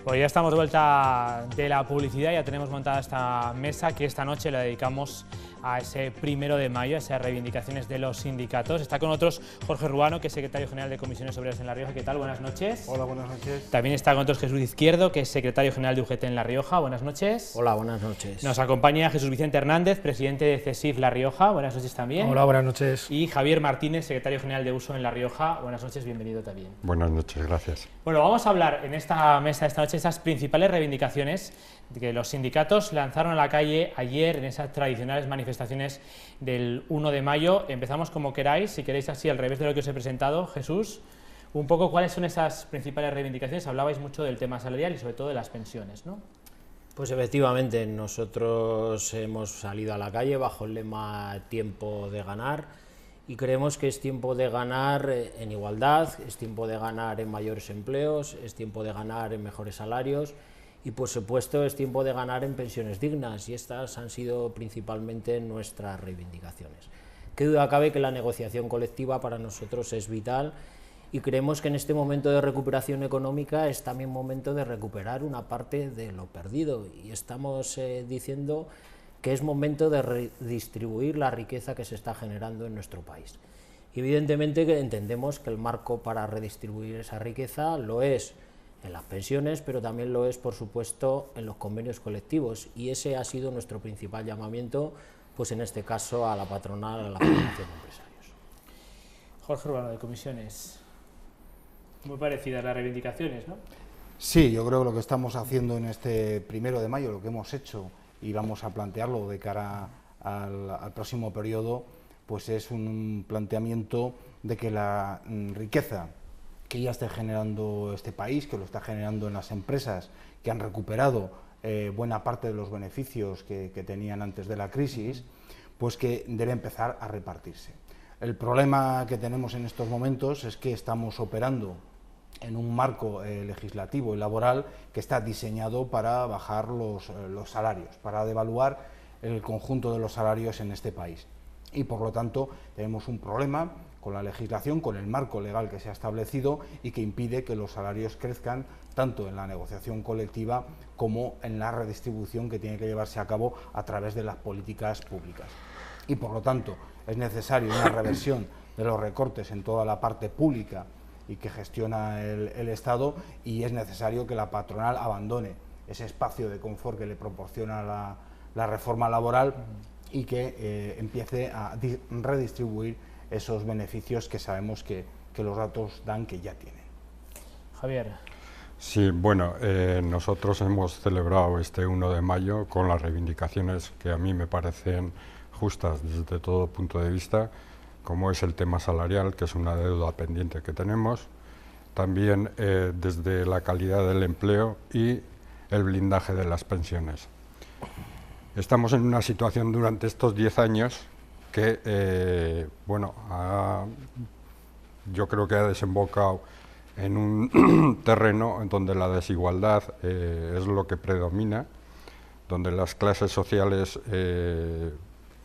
Pues ya estamos de vuelta de la publicidad, ya tenemos montada esta mesa que esta noche la dedicamos a ese 1 de mayo, a esas reivindicaciones de los sindicatos. Está con nosotros Jorge Ruano, que es secretario general de Comisiones Obreras en La Rioja. ¿Qué tal? Buenas noches. Hola, buenas noches. También está con nosotros Jesús Izquierdo, que es secretario general de UGT en La Rioja. Buenas noches. Hola, buenas noches. Nos acompaña Jesús Vicente Hernández, presidente de CESIF La Rioja. Buenas noches también. Hola, buenas noches. Y Javier Martínez, secretario general de USO en La Rioja. Buenas noches, bienvenido también. Buenas noches, gracias. Bueno, vamos a hablar en esta mesa esta noche de esas principales reivindicaciones que los sindicatos lanzaron a la calle ayer en esas tradicionales manifestaciones del 1 de mayo. Empezamos como queráis, si queréis así al revés de lo que os he presentado. Jesús, un poco cuáles son esas principales reivindicaciones. Hablabais mucho del tema salarial y sobre todo de las pensiones, ¿no? Pues efectivamente, nosotros hemos salido a la calle bajo el lema tiempo de ganar y creemos que es tiempo de ganar en igualdad, es tiempo de ganar en mayores empleos, es tiempo de ganar en mejores salarios y por supuesto es tiempo de ganar en pensiones dignas, y estas han sido principalmente nuestras reivindicaciones. Qué duda cabe que la negociación colectiva para nosotros es vital, y creemos que en este momento de recuperación económica es también momento de recuperar una parte de lo perdido, y estamos diciendo que es momento de redistribuir la riqueza que se está generando en nuestro país. Y evidentemente que entendemos que el marco para redistribuir esa riqueza lo es en las pensiones, pero también lo es, por supuesto, en los convenios colectivos, y ese ha sido nuestro principal llamamiento, pues en este caso a la patronal, a la Federación de Empresarios. Jorge Urbano, de Comisiones. Muy parecidas las reivindicaciones, ¿no? Sí, yo creo que lo que estamos haciendo en este 1 de mayo, lo que hemos hecho y vamos a plantearlo de cara al próximo periodo, pues es un planteamiento de que la riqueza que ya está generando este país, que lo está generando en las empresas, que han recuperado buena parte de los beneficios que tenían antes de la crisis, pues que debe empezar a repartirse. El problema que tenemos en estos momentos es que estamos operando en un marco legislativo y laboral que está diseñado para bajar los salarios, para devaluar el conjunto de los salarios en este país. Y por lo tanto tenemos un problema con la legislación, con el marco legal que se ha establecido y que impide que los salarios crezcan tanto en la negociación colectiva como en la redistribución que tiene que llevarse a cabo a través de las políticas públicas. Y por lo tanto es necesaria una reversión de los recortes en toda la parte pública y que gestiona el Estado, y es necesario que la patronal abandone ese espacio de confort que le proporciona la reforma laboral y que empiece a redistribuir esos beneficios que sabemos que los datos dan que ya tienen. Javier. Sí, bueno, nosotros hemos celebrado este 1 de mayo con las reivindicaciones que a mí me parecen justas desde todo punto de vista, como es el tema salarial, que es una deuda pendiente que tenemos, también desde la calidad del empleo y el blindaje de las pensiones. Estamos en una situación durante estos 10 años que, bueno, yo creo que ha desembocado en un terreno en donde la desigualdad es lo que predomina, donde las clases sociales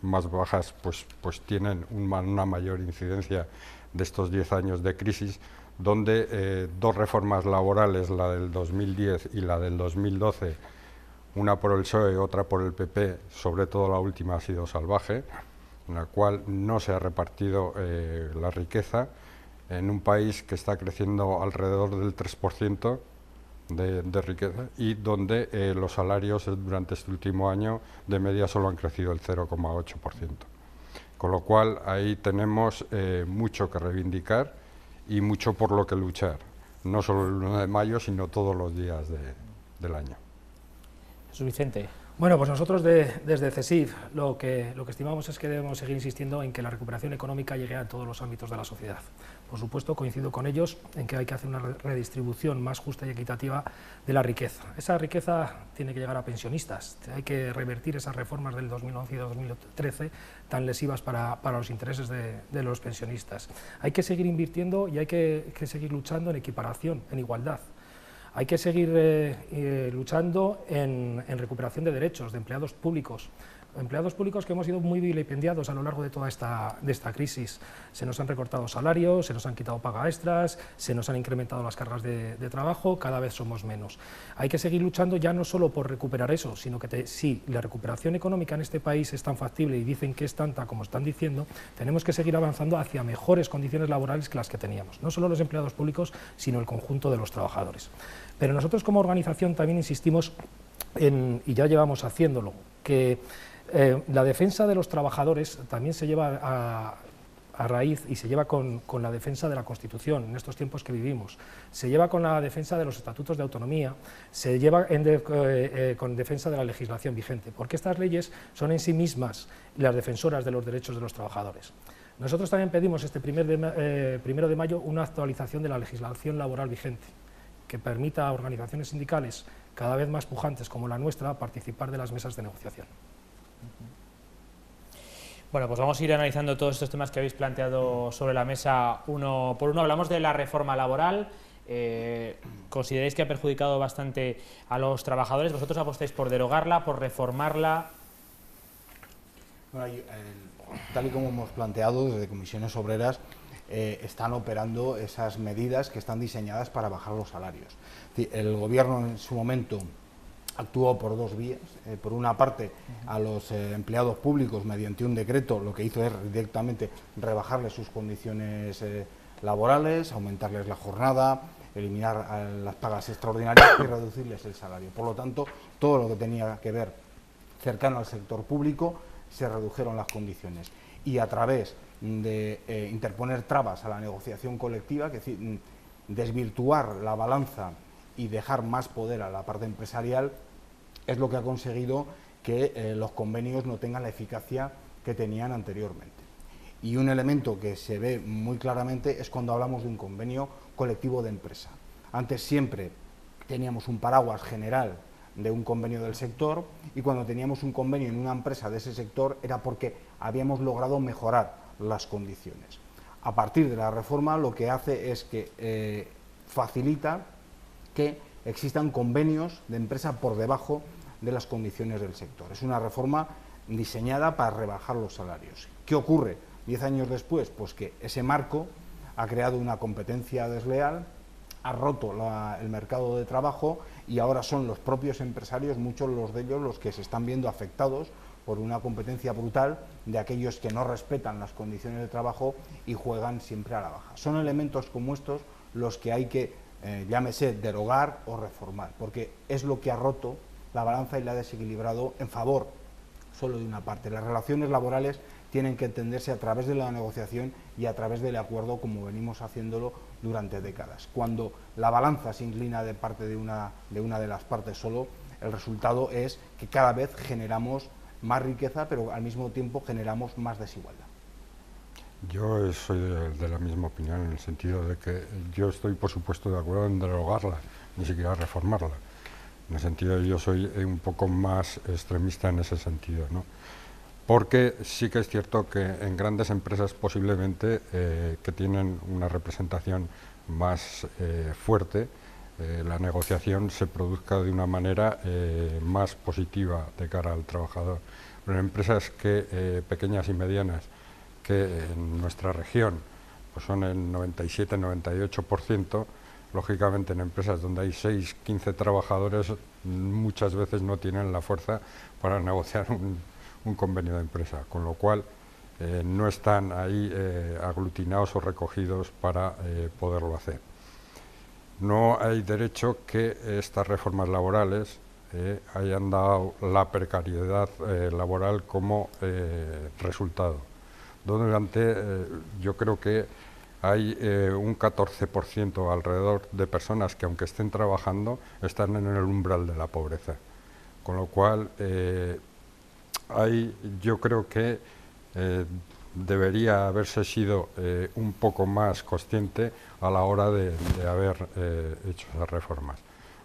más bajas pues tienen una mayor incidencia de estos 10 años de crisis, donde dos reformas laborales, la del 2010 y la del 2012, una por el PSOE, otra por el PP, sobre todo la última ha sido salvaje, en la cual no se ha repartido la riqueza en un país que está creciendo alrededor del 3% de riqueza, y donde los salarios durante este último año de media solo han crecido el 0,8%. Con lo cual ahí tenemos mucho que reivindicar y mucho por lo que luchar, no solo el 1 de mayo, sino todos los días del año. Jesús Vicente. Bueno, pues nosotros desde CESIF lo que estimamos es que debemos seguir insistiendo en que la recuperación económica llegue a todos los ámbitos de la sociedad. Por supuesto, coincido con ellos en que hay que hacer una redistribución más justa y equitativa de la riqueza. Esa riqueza tiene que llegar a pensionistas, hay que revertir esas reformas del 2011 y 2013 tan lesivas para los intereses de los pensionistas. Hay que seguir invirtiendo y hay que seguir luchando en equiparación, en igualdad. Hay que seguir luchando en recuperación de derechos de empleados públicos, Empleados públicos que hemos sido muy vilipendiados a lo largo de toda esta crisis. Se nos han recortado salarios, se nos han quitado paga extras, se nos han incrementado las cargas de trabajo, cada vez somos menos. Hay que seguir luchando ya no solo por recuperar eso, sino que si la recuperación económica en este país es tan factible y dicen que es tanta como están diciendo, tenemos que seguir avanzando hacia mejores condiciones laborales que las que teníamos. No solo los empleados públicos, sino el conjunto de los trabajadores. Pero nosotros como organización también insistimos y ya llevamos haciéndolo, que la defensa de los trabajadores también se lleva a raíz y se lleva con la defensa de la Constitución en estos tiempos que vivimos, se lleva con la defensa de los estatutos de autonomía, se lleva con defensa de la legislación vigente, porque estas leyes son en sí mismas las defensoras de los derechos de los trabajadores. Nosotros también pedimos este 1 de mayo una actualización de la legislación laboral vigente, que permita a organizaciones sindicales cada vez más pujantes como la nuestra participar de las mesas de negociación. Bueno, pues vamos a ir analizando todos estos temas que habéis planteado sobre la mesa uno por uno. Hablamos de la reforma laboral. ¿Consideráis que ha perjudicado bastante a los trabajadores? ¿Vosotros apostáis por derogarla, por reformarla? Bueno, tal y como hemos planteado desde Comisiones Obreras, están operando esas medidas que están diseñadas para bajar los salarios. El Gobierno en su momento actuó por dos vías. Por una parte, a los empleados públicos, mediante un decreto, lo que hizo es directamente rebajarles sus condiciones laborales, aumentarles la jornada, eliminar las pagas extraordinarias y reducirles el salario. Por lo tanto, todo lo que tenía que ver cercano al sector público, se redujeron las condiciones. Y a través de interponer trabas a la negociación colectiva, es decir, desvirtuar la balanza y dejar más poder a la parte empresarial, es lo que ha conseguido que los convenios no tengan la eficacia que tenían anteriormente. Y un elemento que se ve muy claramente es cuando hablamos de un convenio colectivo de empresa. Antes siempre teníamos un paraguas general de un convenio del sector, y cuando teníamos un convenio en una empresa de ese sector era porque habíamos logrado mejorar las condiciones. A partir de la reforma lo que hace es que facilita que existan convenios de empresa por debajo de las condiciones del sector. Es una reforma diseñada para rebajar los salarios. ¿Qué ocurre 10 años después? Pues que ese marco ha creado una competencia desleal, ha roto el mercado de trabajo, y ahora son los propios empresarios, muchos de ellos, los que se están viendo afectados por una competencia brutal de aquellos que no respetan las condiciones de trabajo y juegan siempre a la baja. Son elementos como estos los que hay que, llámese, derogar o reformar, porque es lo que ha roto la balanza y la ha desequilibrado en favor solo de una parte. Las relaciones laborales tienen que entenderse a través de la negociación y a través del acuerdo, como venimos haciéndolo durante décadas. Cuando la balanza se inclina de parte de una de las partes solo, el resultado es que cada vez generamos más riqueza, pero al mismo tiempo generamos más desigualdad. Yo soy de la misma opinión, en el sentido de que yo estoy, por supuesto, de acuerdo en derogarla, ni siquiera reformarla. En el sentido de que yo soy un poco más extremista en ese sentido, ¿no? Porque sí que es cierto que en grandes empresas posiblemente que tienen una representación más fuerte, la negociación se produzca de una manera más positiva de cara al trabajador. Pero en empresas pequeñas y medianas, que en nuestra región pues son el 97-98%, lógicamente en empresas donde hay 6, 15 trabajadores muchas veces no tienen la fuerza para negociar un convenio de empresa, con lo cual no están ahí aglutinados o recogidos para poderlo hacer. No hay derecho que estas reformas laborales hayan dado la precariedad laboral como resultado. Yo creo que hay un 14% alrededor de personas que, aunque estén trabajando, están en el umbral de la pobreza. Con lo cual, yo creo que debería haberse sido un poco más consciente a la hora de haber hecho esas reformas.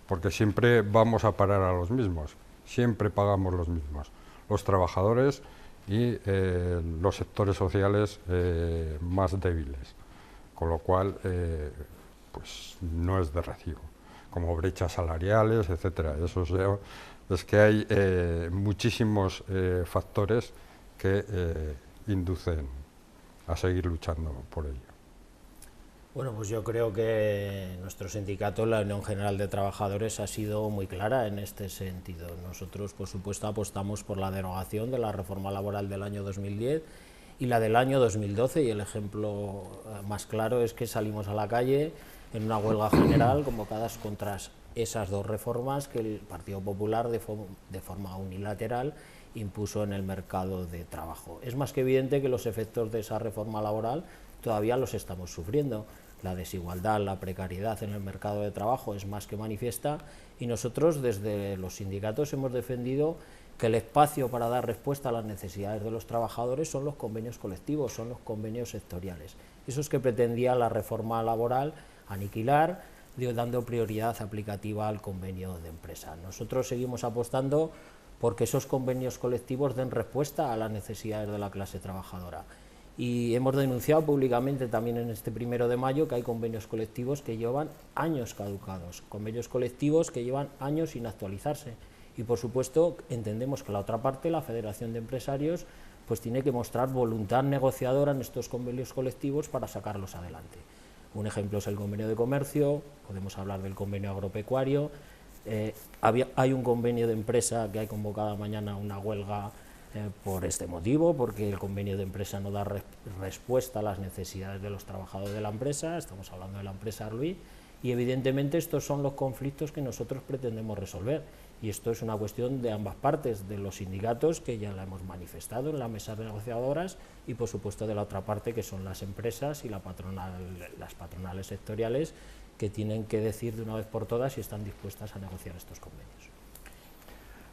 Porque siempre vamos a parar a los mismos, siempre pagamos los mismos, los trabajadores y los sectores sociales más débiles. Con lo cual, pues no es de recibo. como brechas salariales, etcétera. Eso es que hay muchísimos factores que inducen a seguir luchando por ello. Bueno, pues yo creo que nuestro sindicato, la Unión General de Trabajadores, ha sido muy clara en este sentido. Nosotros, por supuesto, apostamos por la derogación de la reforma laboral del año 2010 y la del año 2012, y el ejemplo más claro es que salimos a la calle en una huelga general convocadas contra esas dos reformas que el Partido Popular de forma unilateral impuso en el mercado de trabajo. Es más que evidente que los efectos de esa reforma laboral todavía los estamos sufriendo. La desigualdad, la precariedad en el mercado de trabajo es más que manifiesta, y nosotros desde los sindicatos hemos defendido que el espacio para dar respuesta a las necesidades de los trabajadores son los convenios colectivos, son los convenios sectoriales. Eso es que pretendía la reforma laboral aniquilar, dando prioridad aplicativa al convenio de empresa. Nosotros seguimos apostando porque esos convenios colectivos den respuesta a las necesidades de la clase trabajadora. Y hemos denunciado públicamente también en este 1 de mayo que hay convenios colectivos que llevan años caducados, convenios colectivos que llevan años sin actualizarse. Y por supuesto entendemos que la otra parte, la Federación de Empresarios, pues tiene que mostrar voluntad negociadora en estos convenios colectivos para sacarlos adelante. Un ejemplo es el convenio de comercio, podemos hablar del convenio agropecuario. Hay un convenio de empresa que hay convocada mañana una huelga por este motivo, porque el convenio de empresa no da respuesta a las necesidades de los trabajadores de la empresa. Estamos hablando de la empresa Arluí, y evidentemente estos son los conflictos que nosotros pretendemos resolver, y esto es una cuestión de ambas partes, de los sindicatos, que ya la hemos manifestado en las mesas negociadoras, y por supuesto de la otra parte, que son las empresas y las patronales sectoriales, que tienen que decir de una vez por todas si están dispuestas a negociar estos convenios.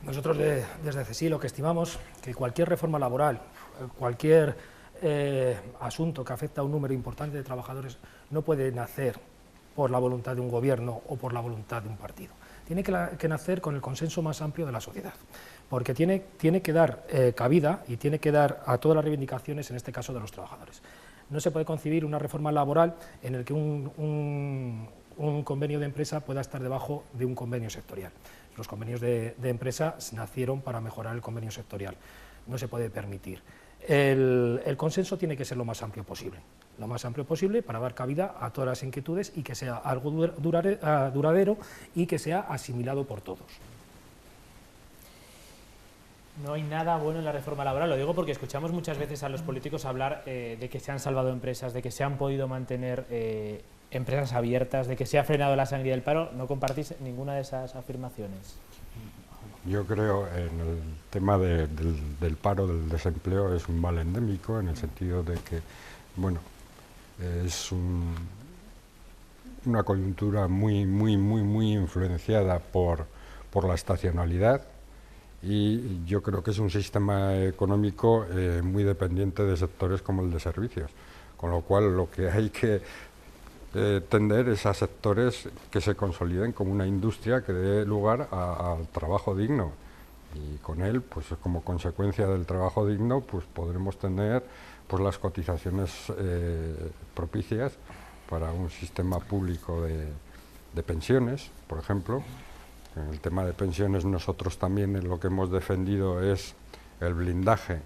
Nosotros desde CESI lo que estimamos que cualquier reforma laboral, cualquier asunto que afecta a un número importante de trabajadores no puede nacer por la voluntad de un gobierno o por la voluntad de un partido. Tiene que nacer con el consenso más amplio de la sociedad, porque tiene que dar cabida y tiene que dar a todas las reivindicaciones, en este caso de los trabajadores. No se puede concebir una reforma laboral en el que un convenio de empresa pueda estar debajo de un convenio sectorial. Los convenios de empresa nacieron para mejorar el convenio sectorial. No se puede permitir. El consenso tiene que ser lo más amplio posible para dar cabida a todas las inquietudes y que sea algo duradero y que sea asimilado por todos. No hay nada bueno en la reforma laboral, lo digo porque escuchamos muchas veces a los políticos hablar de que se han salvado empresas, de que se han podido mantener empresas abiertas, de que se ha frenado la sangría del paro. ¿No compartís ninguna de esas afirmaciones? Yo creo en el tema del paro, del desempleo, es un mal endémico, en el sentido de que, bueno, es una coyuntura muy influenciada por la estacionalidad, y yo creo que es un sistema económico muy dependiente de sectores como el de servicios, con lo cual lo que hay que tender es a sectores que se consoliden como una industria que dé lugar al trabajo digno, y con él, pues como consecuencia del trabajo digno, pues podremos tener pues las cotizaciones propicias para un sistema público de pensiones, por ejemplo. En el tema de pensiones, nosotros también lo que hemos defendido es el blindaje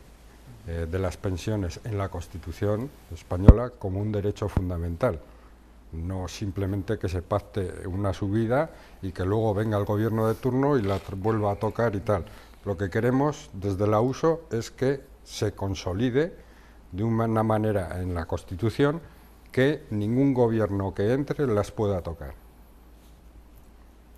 de las pensiones en la Constitución española como un derecho fundamental. No simplemente que se pacte una subida y que luego venga el gobierno de turno y la vuelva a tocar y tal. Lo que queremos desde la USO es que se consolide de una manera en la Constitución que ningún gobierno que entre las pueda tocar.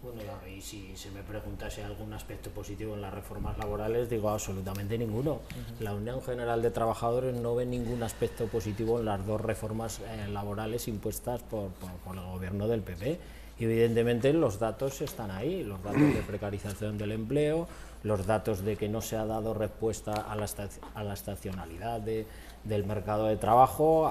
Bueno, y si se me pregunta si hay algún aspecto positivo en las reformas laborales, digo absolutamente ninguno. La Unión General de Trabajadores no ve ningún aspecto positivo en las dos reformas laborales impuestas por el gobierno del PP. Y evidentemente los datos están ahí, los datos de precarización del empleo, los datos de que no se ha dado respuesta a la estacionalidad del mercado de trabajo,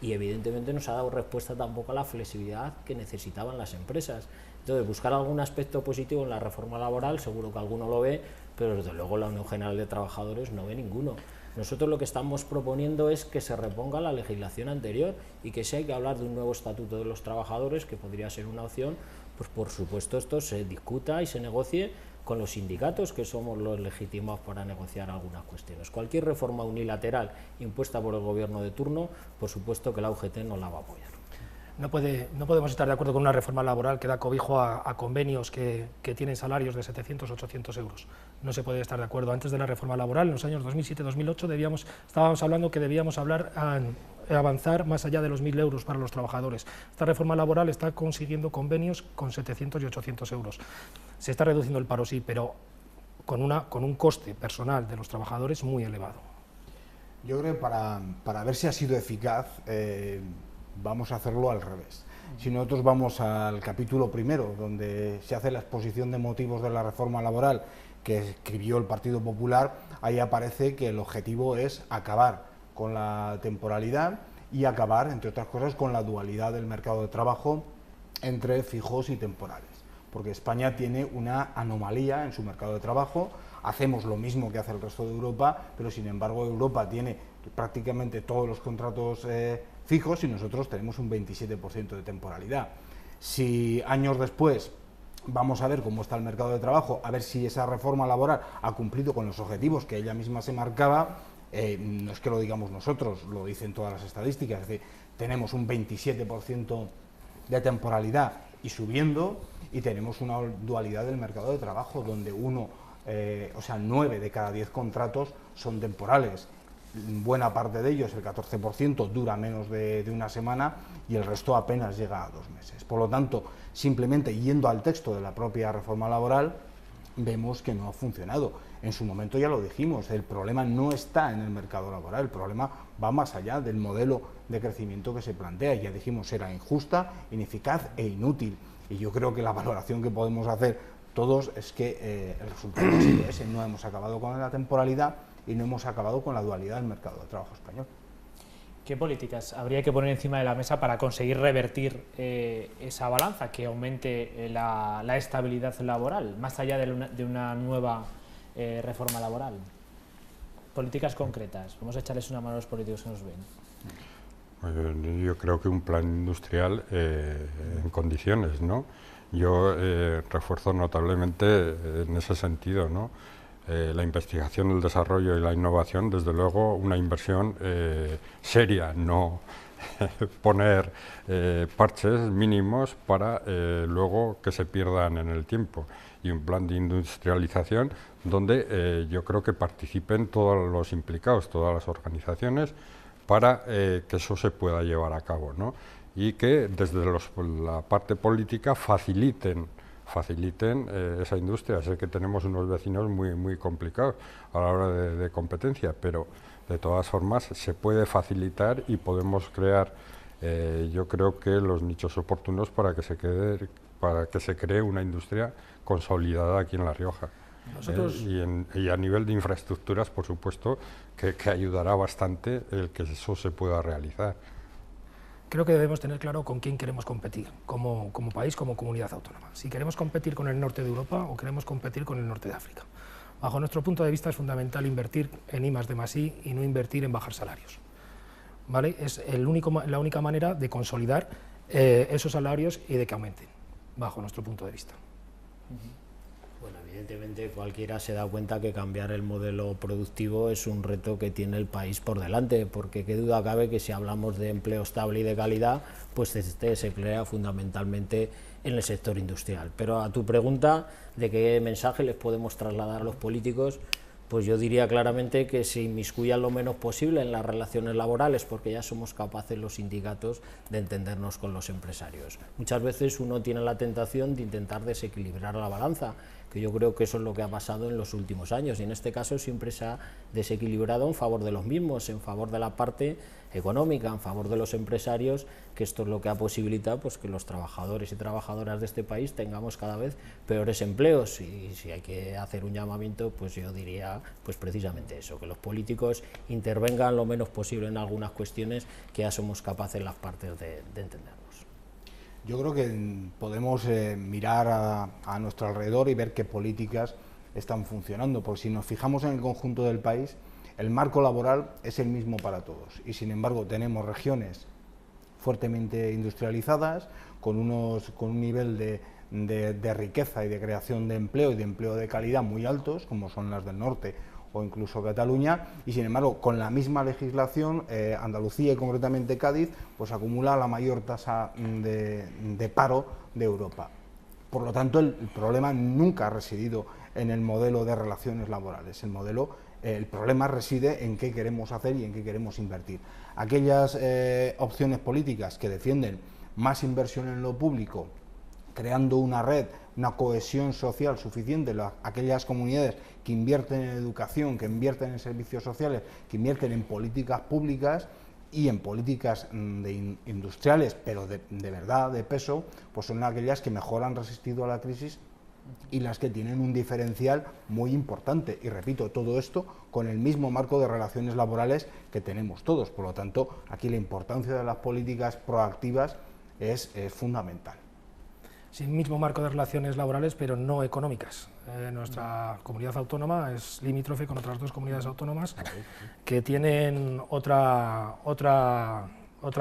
y evidentemente no se ha dado respuesta tampoco a la flexibilidad que necesitaban las empresas. Entonces, buscar algún aspecto positivo en la reforma laboral, seguro que alguno lo ve, pero desde luego la Unión General de Trabajadores no ve ninguno. Nosotros lo que estamos proponiendo es que se reponga la legislación anterior, y que si hay que hablar de un nuevo estatuto de los trabajadores, que podría ser una opción, pues por supuesto esto se discuta y se negocie con los sindicatos, que somos los legitimados para negociar algunas cuestiones. Cualquier reforma unilateral impuesta por el gobierno de turno, por supuesto que la UGT no la va a apoyar. No podemos estar de acuerdo con una reforma laboral que da cobijo a convenios que tienen salarios de 700, 800 euros. No se puede estar de acuerdo. Antes de la reforma laboral, en los años 2007-2008, estábamos hablando que debíamos avanzar más allá de los 1.000 euros para los trabajadores. Esta reforma laboral está consiguiendo convenios con 700 y 800 euros. Se está reduciendo el paro, sí, pero con un coste personal de los trabajadores muy elevado. Yo creo que para ver si ha sido eficaz, vamos a hacerlo al revés. Si nosotros vamos al capítulo primero, donde se hace la exposición de motivos de la reforma laboral que escribió el Partido Popular, ahí aparece que el objetivo es acabar con la temporalidad y acabar, entre otras cosas, con la dualidad del mercado de trabajo entre fijos y temporales. Porque España tiene una anomalía en su mercado de trabajo, hacemos lo mismo que hace el resto de Europa, pero sin embargo Europa tiene prácticamente todos los contratos fijos y nosotros tenemos un 27% de temporalidad. Si años después vamos a ver cómo está el mercado de trabajo, a ver si esa reforma laboral ha cumplido con los objetivos que ella misma se marcaba, no es que lo digamos nosotros, lo dicen todas las estadísticas, es decir, tenemos un 27% de temporalidad y subiendo, y tenemos una dualidad del mercado de trabajo donde 9 de cada 10 contratos son temporales. Buena parte de ellos, el 14%, dura menos de una semana y el resto apenas llega a 2 meses. Por lo tanto, simplemente yendo al texto de la propia reforma laboral, vemos que no ha funcionado. En su momento ya lo dijimos, el problema no está en el mercado laboral, el problema va más allá del modelo de crecimiento que se plantea. Ya dijimos, era injusta, ineficaz e inútil. Y yo creo que la valoración que podemos hacer todos es que el resultado ha sido ese. No hemos acabado con la temporalidad y no hemos acabado con la dualidad del mercado de trabajo español. ¿Qué políticas habría que poner encima de la mesa para conseguir revertir esa balanza, que aumente la estabilidad laboral, más allá de una nueva reforma laboral? Políticas concretas. Vamos a echarles una mano a los políticos que nos ven. Yo creo que un plan industrial en condiciones, ¿no? Yo refuerzo notablemente en ese sentido, ¿no? La investigación, el desarrollo y la innovación, desde luego una inversión seria, no poner parches mínimos para luego que se pierdan en el tiempo, y un plan de industrialización donde yo creo que participen todos los implicados, todas las organizaciones, para que eso se pueda llevar a cabo, ¿no? Y que desde la parte política faciliten esa industria. Sé que tenemos unos vecinos muy complicados a la hora de competencia, pero de todas formas se puede facilitar y podemos crear, yo creo que los nichos oportunos para que se cree una industria consolidada aquí en La Rioja. Y a nivel de infraestructuras, por supuesto, que ayudará bastante el que eso se pueda realizar. Creo que debemos tener claro con quién queremos competir, como país, como comunidad autónoma. Si queremos competir con el norte de Europa o queremos competir con el norte de África. Bajo nuestro punto de vista es fundamental invertir en I+D+I y no invertir en bajar salarios. ¿Vale? Es la única manera de consolidar esos salarios y de que aumenten, bajo nuestro punto de vista. Bueno, evidentemente cualquiera se da cuenta que cambiar el modelo productivo es un reto que tiene el país por delante, porque qué duda cabe que si hablamos de empleo estable y de calidad, pues este se crea fundamentalmente en el sector industrial. Pero a tu pregunta de qué mensaje les podemos trasladar a los políticos, pues yo diría claramente que se inmiscuyan lo menos posible en las relaciones laborales, porque ya somos capaces los sindicatos de entendernos con los empresarios. Muchas veces uno tiene la tentación de intentar desequilibrar la balanza, que yo creo que eso es lo que ha pasado en los últimos años, y en este caso siempre se ha desequilibrado en favor de los mismos, en favor de la parte económica, en favor de los empresarios, que esto es lo que ha posibilitado pues, que los trabajadores y trabajadoras de este país tengamos cada vez peores empleos. Y si hay que hacer un llamamiento, pues yo diría pues precisamente eso, que los políticos intervengan lo menos posible en algunas cuestiones que ya somos capaces las partes de entendernos. Yo creo que podemos mirar a nuestro alrededor y ver qué políticas están funcionando, porque si nos fijamos en el conjunto del país, el marco laboral es el mismo para todos, y sin embargo tenemos regiones fuertemente industrializadas, con un nivel de riqueza y de creación de empleo y de empleo de calidad muy altos, como son las del norte o incluso Cataluña, y sin embargo con la misma legislación Andalucía y concretamente Cádiz pues acumula la mayor tasa de paro de Europa. Por lo tanto, el problema nunca ha residido en el modelo de relaciones laborales. El problema reside en qué queremos hacer y en qué queremos invertir. Aquellas opciones políticas que defienden más inversión en lo público, creando una red, una cohesión social suficiente, aquellas comunidades que invierten en educación, que invierten en servicios sociales, que invierten en políticas públicas y en políticas industriales, pero de verdad, de peso, pues son aquellas que mejor han resistido a la crisis y las que tienen un diferencial muy importante. Y repito, todo esto con el mismo marco de relaciones laborales que tenemos todos. Por lo tanto, aquí la importancia de las políticas proactivas es fundamental. Sí, mismo marco de relaciones laborales, pero no económicas. Nuestra comunidad autónoma es limítrofe con otras dos comunidades autónomas que tienen otra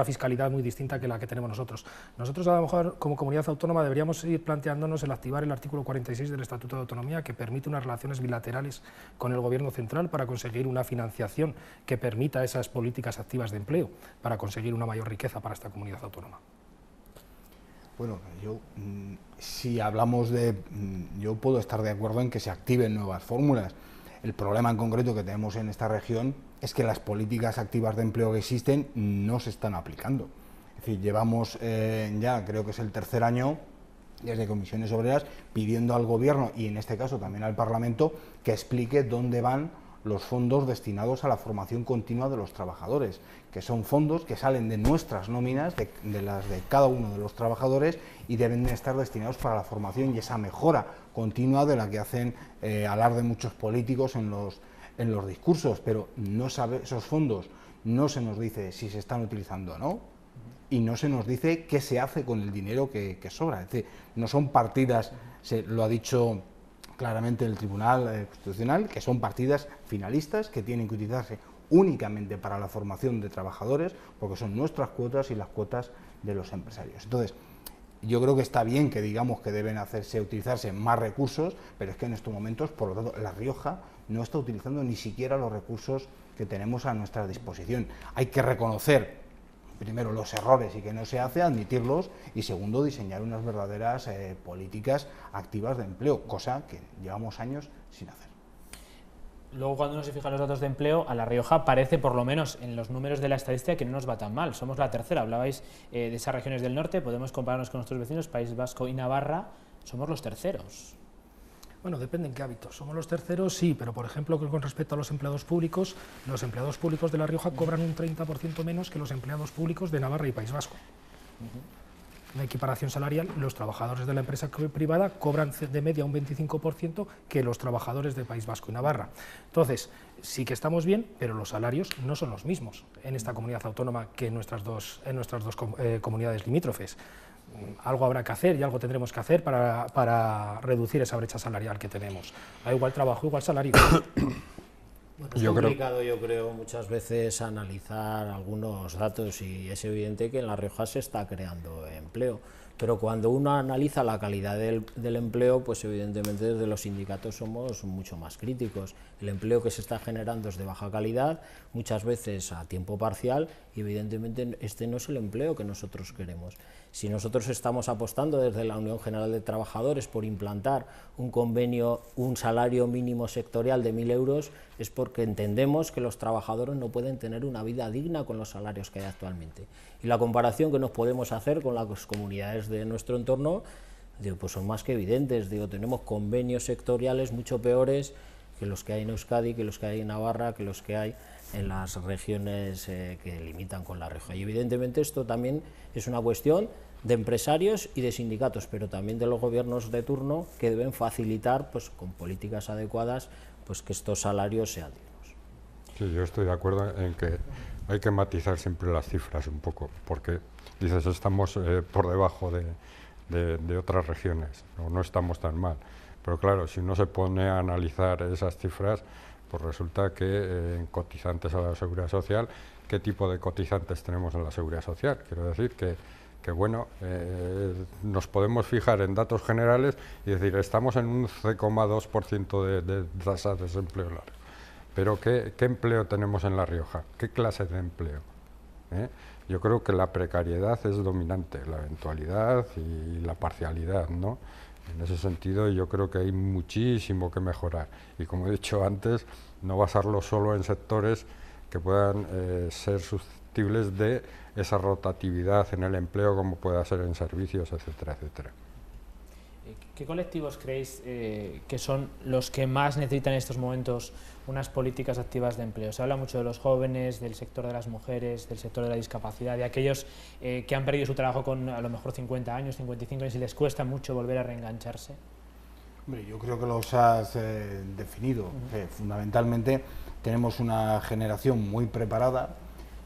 fiscalidad muy distinta que la que tenemos nosotros. Nosotros, a lo mejor, como comunidad autónoma, deberíamos ir planteándonos el activar el artículo 46 del Estatuto de Autonomía, que permite unas relaciones bilaterales con el Gobierno central para conseguir una financiación que permita esas políticas activas de empleo, para conseguir una mayor riqueza para esta comunidad autónoma. Bueno, si hablamos yo puedo estar de acuerdo en que se activen nuevas fórmulas. El problema en concreto que tenemos en esta región es que las políticas activas de empleo que existen no se están aplicando. Es decir, llevamos ya, creo que es el tercer año, desde Comisiones Obreras, pidiendo al Gobierno y en este caso también al Parlamento que explique dónde van los fondos destinados a la formación continua de los trabajadores, que son fondos que salen de nuestras nóminas, de las de cada uno de los trabajadores, y deben de estar destinados para la formación y esa mejora continua de la que hacen alarde muchos políticos en los discursos, pero esos fondos no se nos dice si se están utilizando o no, y no se nos dice qué se hace con el dinero que sobra. Es decir, no son partidas, lo ha dicho claramente el Tribunal Constitucional, que son partidas finalistas que tienen que utilizarse únicamente para la formación de trabajadores, porque son nuestras cuotas y las cuotas de los empresarios. Entonces, yo creo que está bien que digamos que deben utilizarse más recursos, pero es que en estos momentos, por lo tanto, La Rioja no está utilizando ni siquiera los recursos que tenemos a nuestra disposición. Hay que reconocer primero los errores y que no se hace, admitirlos, y segundo, diseñar unas verdaderas políticas activas de empleo, cosa que llevamos años sin hacer. Luego, cuando uno se fija en los datos de empleo, a La Rioja parece, por lo menos en los números de la estadística, que no nos va tan mal. Somos la tercera. Hablabais de esas regiones del norte, podemos compararnos con nuestros vecinos, País Vasco y Navarra, somos los terceros. Bueno, depende en qué hábitos. Somos los terceros, sí, pero por ejemplo, con respecto a los empleados públicos de La Rioja cobran un 30% menos que los empleados públicos de Navarra y País Vasco. La equiparación salarial, los trabajadores de la empresa privada cobran de media un 25% que los trabajadores de País Vasco y Navarra. Entonces, sí que estamos bien, pero los salarios no son los mismos en esta comunidad autónoma que en nuestras dos comunidades limítrofes. Algo habrá que hacer y algo tendremos que hacer para reducir esa brecha salarial que tenemos. Da igual trabajo, igual salario. Bueno, es complicado, yo creo, muchas veces analizar algunos datos, y es evidente que en La Rioja se está creando empleo, pero cuando uno analiza la calidad del empleo, pues evidentemente desde los sindicatos somos mucho más críticos. El empleo que se está generando es de baja calidad, muchas veces a tiempo parcial, y evidentemente este no es el empleo que nosotros queremos. Si nosotros estamos apostando desde la Unión General de Trabajadores por implantar un convenio, un salario mínimo sectorial de 1.000 euros, es porque entendemos que los trabajadores no pueden tener una vida digna con los salarios que hay actualmente. Y la comparación que nos podemos hacer con las comunidades de nuestro entorno, pues son más que evidentes. Tenemos convenios sectoriales mucho peores que los que hay en Euskadi, que los que hay en Navarra, que los que hay en las regiones que limitan con La Rioja. Y evidentemente esto también es una cuestión de empresarios y de sindicatos, pero también de los gobiernos de turno, que deben facilitar, pues, con políticas adecuadas, pues, que estos salarios sean dignos. Sí, yo estoy de acuerdo en que hay que matizar siempre las cifras un poco, porque dices estamos por debajo de otras regiones, no estamos tan mal, pero claro, si uno se pone a analizar esas cifras, pues resulta que en cotizantes a la Seguridad Social, ¿qué tipo de cotizantes tenemos en la Seguridad Social? Quiero decir que que bueno, nos podemos fijar en datos generales y decir, estamos en un 11,2% de tasa de desempleo largo. Pero ¿qué empleo tenemos en La Rioja? ¿Qué clase de empleo? Yo creo que la precariedad es dominante, la eventualidad y la parcialidad, ¿no? En ese sentido yo creo que hay muchísimo que mejorar y, como he dicho antes, no basarlo solo en sectores que puedan ser susceptibles de esa rotatividad en el empleo, como pueda ser en servicios, etcétera, etcétera. ¿Qué colectivos creéis que son los que más necesitan en estos momentos unas políticas activas de empleo? Se habla mucho de los jóvenes, del sector de las mujeres, del sector de la discapacidad, de aquellos que han perdido su trabajo con a lo mejor 50 años, 55 años y les cuesta mucho volver a reengancharse. Hombre, yo creo que los has definido. Fundamentalmente tenemos una generación muy preparada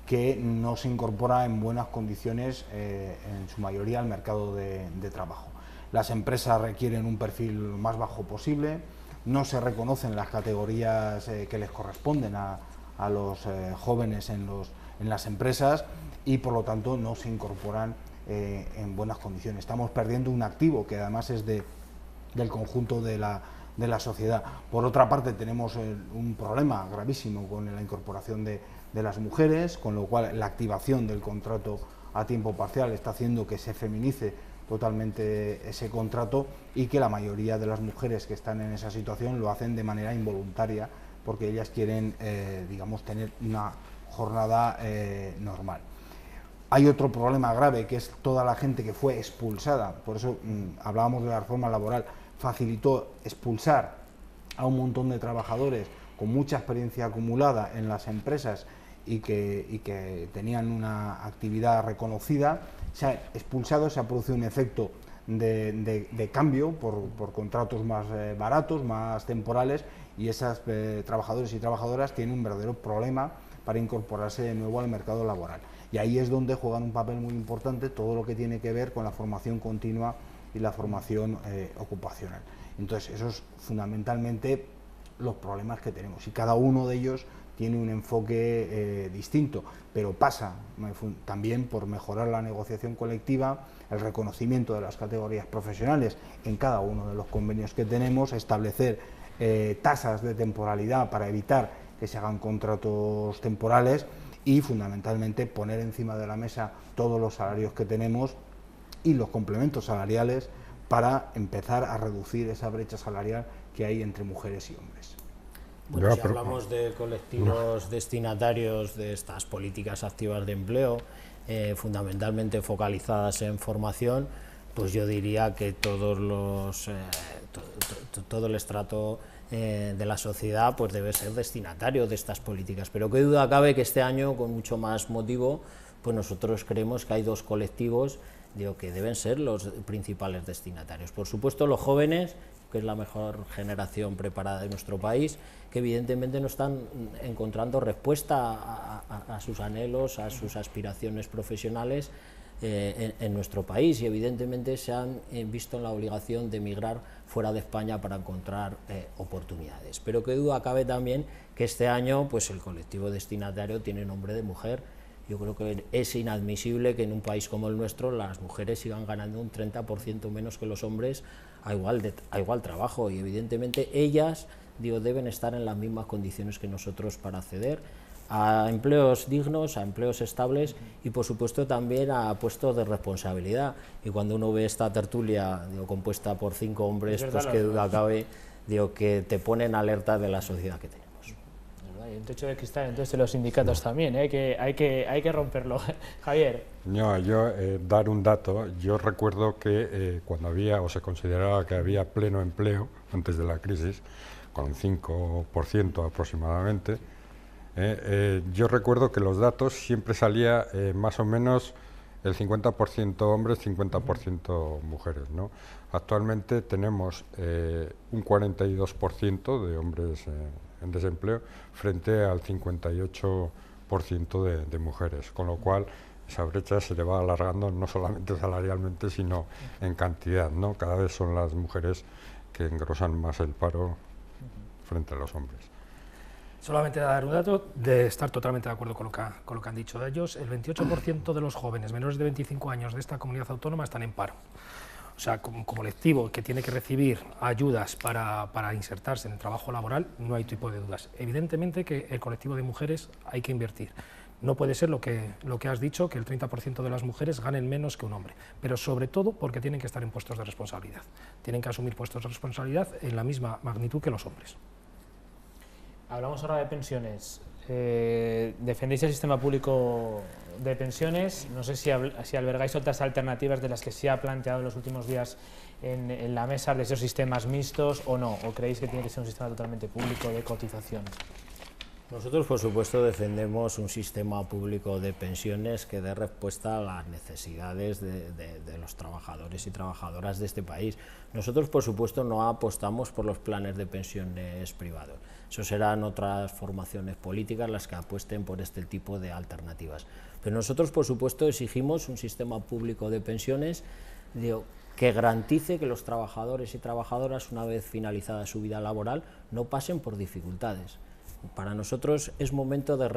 que no se incorpora en buenas condiciones, en su mayoría, al mercado de trabajo. Las empresas requieren un perfil más bajo posible, no se reconocen las categorías que les corresponden a los jóvenes en las empresas y, por lo tanto, no se incorporan en buenas condiciones. Estamos perdiendo un activo que además es del conjunto de la sociedad. Por otra parte, tenemos un problema gravísimo con la incorporación de las mujeres, con lo cual la activación del contrato a tiempo parcial está haciendo que se feminice totalmente ese contrato y que la mayoría de las mujeres que están en esa situación lo hacen de manera involuntaria porque ellas quieren, digamos, tener una jornada normal. Hay otro problema grave, que es toda la gente que fue expulsada, por eso hablábamos de la reforma laboral, facilitó expulsar a un montón de trabajadores con mucha experiencia acumulada en las empresas y que tenían una actividad reconocida. Se ha expulsado, se ha producido un efecto de cambio por contratos más baratos, más temporales, y esos trabajadores y trabajadoras tienen un verdadero problema para incorporarse de nuevo al mercado laboral. Y ahí es donde juegan un papel muy importante todo lo que tiene que ver con la formación continua y la formación ocupacional. Entonces, esos fundamentalmente los problemas que tenemos, y cada uno de ellos tiene un enfoque distinto, pero pasa también por mejorar la negociación colectiva, el reconocimiento de las categorías profesionales en cada uno de los convenios que tenemos, establecer tasas de temporalidad para evitar que se hagan contratos temporales y, fundamentalmente, poner encima de la mesa todos los salarios que tenemos y los complementos salariales para empezar a reducir esa brecha salarial que hay entre mujeres y hombres. Bueno, si hablamos de colectivos destinatarios de estas políticas activas de empleo, fundamentalmente focalizadas en formación, pues yo diría que todo el estrato de la sociedad pues debe ser destinatario de estas políticas. Pero qué duda cabe que este año, con mucho más motivo, pues nosotros creemos que hay dos colectivos que deben ser los principales destinatarios. Por supuesto, los jóvenes, que es la mejor generación preparada de nuestro país, que evidentemente no están encontrando respuesta a sus anhelos, a sus aspiraciones profesionales en nuestro país, y evidentemente se han visto en la obligación de emigrar fuera de España para encontrar oportunidades. Pero qué duda cabe también que este año pues el colectivo destinatario tiene nombre de mujer. Yo creo que es inadmisible que en un país como el nuestro las mujeres sigan ganando un 30% menos que los hombres a igual trabajo, y evidentemente ellas deben estar en las mismas condiciones que nosotros para acceder a empleos dignos, a empleos estables y, por supuesto, también a puestos de responsabilidad. Y cuando uno ve esta tertulia compuesta por 5 hombres, pues qué duda cabe que te pone en alerta de la sociedad que tenemos. Hay un techo de cristal, entonces de los sindicatos también, que hay que romperlo. Javier. No, yo dar un dato, yo recuerdo que cuando había o se consideraba que había pleno empleo antes de la crisis, con un 5% aproximadamente, yo recuerdo que los datos siempre salía más o menos el 50% hombres, 50% mujeres, ¿no? Actualmente tenemos un 42% de hombres en desempleo frente al 58% de mujeres, con lo cual esa brecha se le va alargando no solamente salarialmente, sino en cantidad, ¿no? Cada vez son las mujeres que engrosan más el paro frente a los hombres. Solamente dar un dato de estar totalmente de acuerdo con lo que han dicho ellos. El 28% de los jóvenes menores de 25 años de esta comunidad autónoma están en paro. O sea, como colectivo que tiene que recibir ayudas para insertarse en el trabajo laboral, no hay tipo de dudas. Evidentemente que el colectivo de mujeres hay que invertir. No puede ser lo que has dicho, que el 30% de las mujeres ganen menos que un hombre, pero sobre todo porque tienen que estar en puestos de responsabilidad. Tienen que asumir puestos de responsabilidad en la misma magnitud que los hombres. Hablamos ahora de pensiones. Defendéis el sistema público de pensiones. No sé si albergáis otras alternativas de las que se ha planteado en los últimos días en la mesa de esos sistemas mixtos o no, o creéis que tiene que ser un sistema totalmente público de cotización. Nosotros, por supuesto, defendemos un sistema público de pensiones que dé respuesta a las necesidades de los trabajadores y trabajadoras de este país. Nosotros, por supuesto, no apostamos por los planes de pensiones privados. Eso serán otras formaciones políticas las que apuesten por este tipo de alternativas. Pero nosotros, por supuesto, exigimos un sistema público de pensiones que garantice que los trabajadores y trabajadoras, una vez finalizada su vida laboral, no pasen por dificultades. Para nosotros es momento de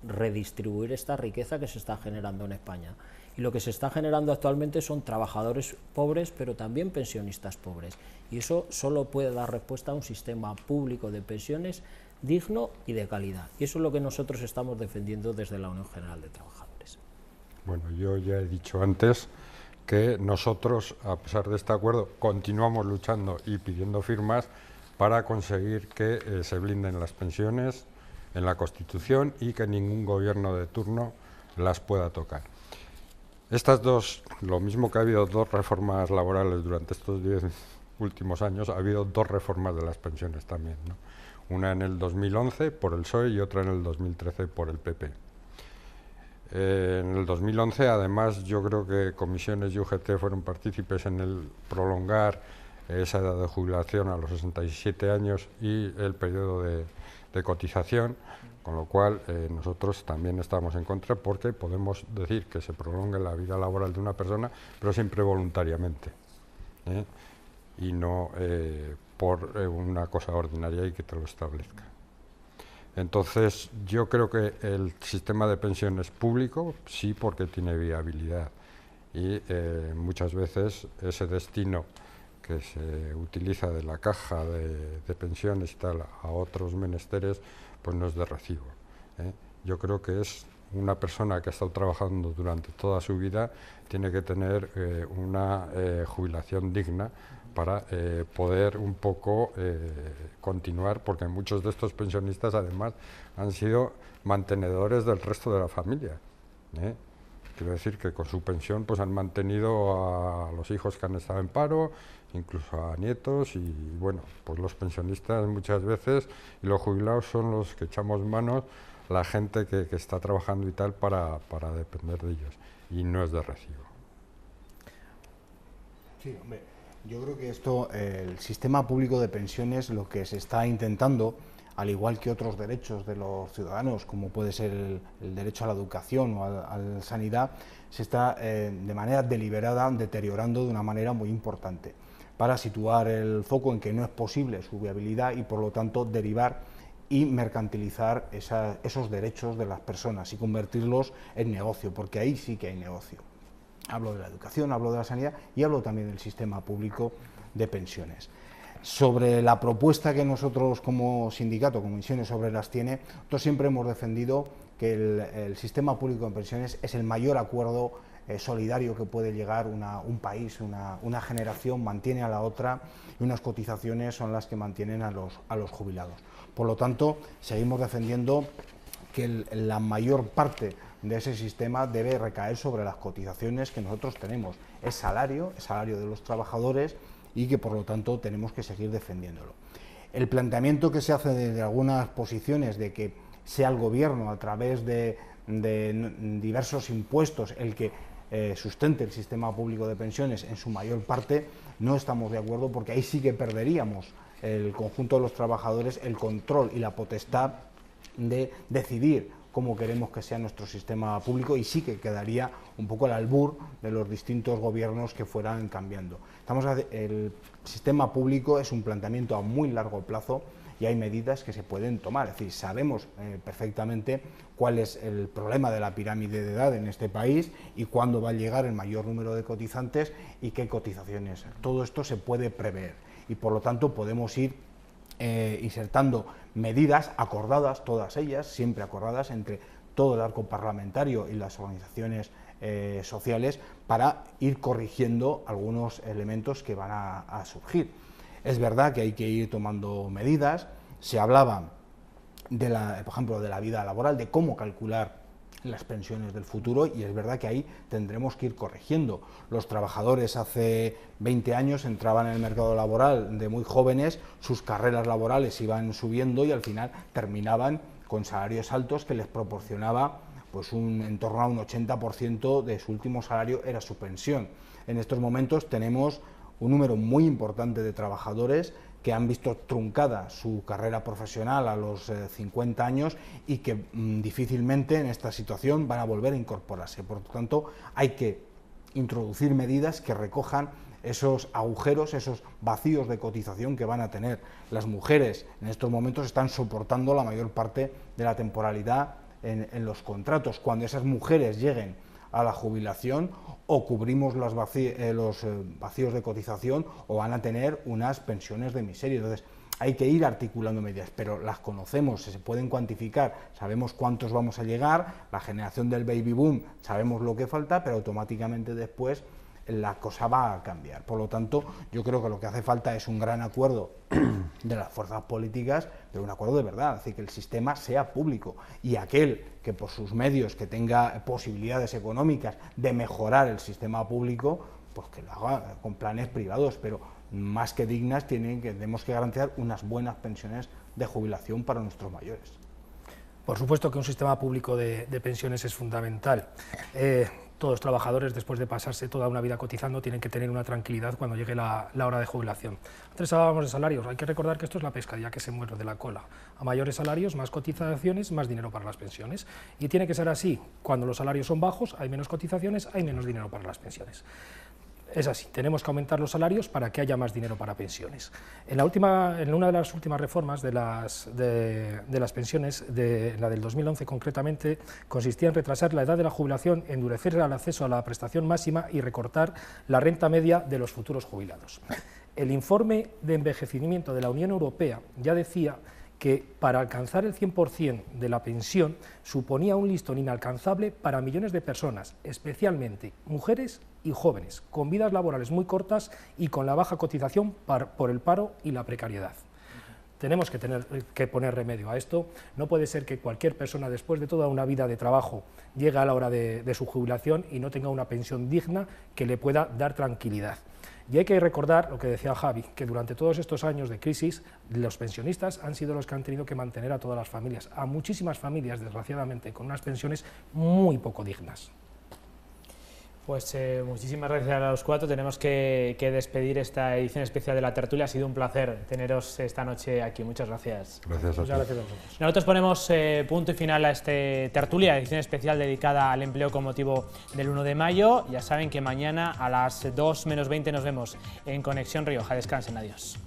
redistribuir esta riqueza que se está generando en España. Y lo que se está generando actualmente son trabajadores pobres, pero también pensionistas pobres. Y eso solo puede dar respuesta a un sistema público de pensiones digno y de calidad. Y eso es lo que nosotros estamos defendiendo desde la Unión General de Trabajadores. Bueno, yo ya he dicho antes que nosotros, a pesar de este acuerdo, continuamos luchando y pidiendo firmas para conseguir que se blinden las pensiones en la Constitución y que ningún gobierno de turno las pueda tocar. Estas dos, lo mismo que ha habido dos reformas laborales durante estos 10 últimos años, ha habido dos reformas de las pensiones también, ¿no? Una en el 2011 por el PSOE y otra en el 2013 por el PP. En el 2011, además, yo creo que comisiones y UGT fueron partícipes en el prolongar esa edad de jubilación a los 67 años y el periodo de cotización, con lo cual nosotros también estamos en contra, porque podemos decir que se prolongue la vida laboral de una persona, pero siempre voluntariamente, y no por una cosa ordinaria y que te lo establezca. Entonces, yo creo que el sistema de pensiones público, sí, porque tiene viabilidad, y muchas veces ese destino que se utiliza de la caja de pensiones y tal a otros menesteres, pues no es de recibo. Yo creo que es una persona que ha estado trabajando durante toda su vida, tiene que tener una jubilación digna para poder un poco continuar, porque muchos de estos pensionistas además han sido mantenedores del resto de la familia. Quiero decir que con su pensión pues han mantenido a los hijos que han estado en paro, incluso a nietos, y bueno, pues los pensionistas muchas veces y los jubilados son los que echamos manos, la gente que está trabajando y tal para depender de ellos, y no es de recibo. Sí, hombre, yo creo que esto, el sistema público de pensiones, lo que se está intentando, al igual que otros derechos de los ciudadanos, como puede ser el derecho a la educación o a la sanidad, se está de manera deliberada deteriorando de una manera muy importante, para situar el foco en que no es posible su viabilidad y por lo tanto derivar y mercantilizar esos derechos de las personas y convertirlos en negocio, porque ahí sí que hay negocio. Hablo de la educación, hablo de la sanidad y hablo también del sistema público de pensiones. Sobre la propuesta que nosotros como sindicato, como Comisiones Obreras tiene, nosotros siempre hemos defendido que el sistema público de pensiones es el mayor acuerdo solidario que puede llegar un país, una generación mantiene a la otra, y unas cotizaciones son las que mantienen a los jubilados. Por lo tanto, seguimos defendiendo que la mayor parte de ese sistema debe recaer sobre las cotizaciones que nosotros tenemos. Es salario de los trabajadores, y que por lo tanto tenemos que seguir defendiéndolo. El planteamiento que se hace desde algunas posiciones de que sea el gobierno a través de diversos impuestos el que sustente el sistema público de pensiones en su mayor parte, no estamos de acuerdo, porque ahí sí que perderíamos el conjunto de los trabajadores el control y la potestad de decidir cómo queremos que sea nuestro sistema público, y sí que quedaría un poco al albur de los distintos gobiernos que fueran cambiando. El sistema público es un planteamiento a muy largo plazo, y hay medidas que se pueden tomar. Es decir, sabemos perfectamente cuál es el problema de la pirámide de edad en este país y cuándo va a llegar el mayor número de cotizantes y qué cotizaciones. Todo esto se puede prever y por lo tanto podemos ir insertando medidas acordadas, todas ellas, siempre acordadas entre todo el arco parlamentario y las organizaciones sociales, para ir corrigiendo algunos elementos que van a surgir. Es verdad que hay que ir tomando medidas. Se hablaba, por ejemplo, de la vida laboral, de cómo calcular las pensiones del futuro, y es verdad que ahí tendremos que ir corrigiendo. Los trabajadores hace 20 años entraban en el mercado laboral de muy jóvenes, sus carreras laborales iban subiendo y al final terminaban con salarios altos que les proporcionaba pues en torno a un 80% de su último salario era su pensión. En estos momentos tenemos un número muy importante de trabajadores que han visto truncada su carrera profesional a los 50 años y que difícilmente en esta situación van a volver a incorporarse. Por lo tanto, hay que introducir medidas que recojan esos agujeros, esos vacíos de cotización que van a tener. Las mujeres en estos momentos están soportando la mayor parte de la temporalidad en los contratos. Cuando esas mujeres lleguen a la jubilación, o cubrimos los vacíos de cotización o van a tener unas pensiones de miseria. Entonces hay que ir articulando medidas, pero las conocemos, se pueden cuantificar, sabemos cuántos vamos a llegar, la generación del baby boom, sabemos lo que falta, pero automáticamente después la cosa va a cambiar. Por lo tanto, yo creo que lo que hace falta es un gran acuerdo de las fuerzas políticas, pero un acuerdo de verdad, es decir, que el sistema sea público y aquel que por sus medios, que tenga posibilidades económicas de mejorar el sistema público, pues que lo haga con planes privados, pero más que dignas tenemos que garantizar unas buenas pensiones de jubilación para nuestros mayores. Por supuesto que un sistema público de pensiones es fundamental. Todos los trabajadores, después de pasarse toda una vida cotizando, tienen que tener una tranquilidad cuando llegue la hora de jubilación. Antes hablábamos de salarios, hay que recordar que esto es la pescadilla que se muerde de la cola. A mayores salarios, más cotizaciones, más dinero para las pensiones. Y tiene que ser así. Cuando los salarios son bajos, hay menos cotizaciones, hay menos dinero para las pensiones. Es así, tenemos que aumentar los salarios para que haya más dinero para pensiones. En una de las últimas reformas de las pensiones, la del 2011 concretamente, consistía en retrasar la edad de la jubilación, endurecer el acceso a la prestación máxima y recortar la renta media de los futuros jubilados. El informe de envejecimiento de la Unión Europea ya decía que para alcanzar el 100% de la pensión suponía un listón inalcanzable para millones de personas, especialmente mujeres y jóvenes, con vidas laborales muy cortas y con la baja cotización por el paro y la precariedad. Tenemos que poner remedio a esto. No puede ser que cualquier persona, después de toda una vida de trabajo, llegue a la hora de su jubilación y no tenga una pensión digna que le pueda dar tranquilidad. Y hay que recordar lo que decía Javi, que durante todos estos años de crisis, los pensionistas han sido los que han tenido que mantener a todas las familias, a muchísimas familias, desgraciadamente, con unas pensiones muy poco dignas. Pues muchísimas gracias a los cuatro. Tenemos que despedir esta edición especial de La Tertulia. Ha sido un placer teneros esta noche aquí. Muchas gracias. Gracias a Muchas ti. gracias a vosotros. Nosotros ponemos punto y final a este Tertulia, edición especial dedicada al empleo con motivo del 1 de mayo. Ya saben que mañana a las 2 menos 20 nos vemos en Conexión Rioja. Descansen, adiós.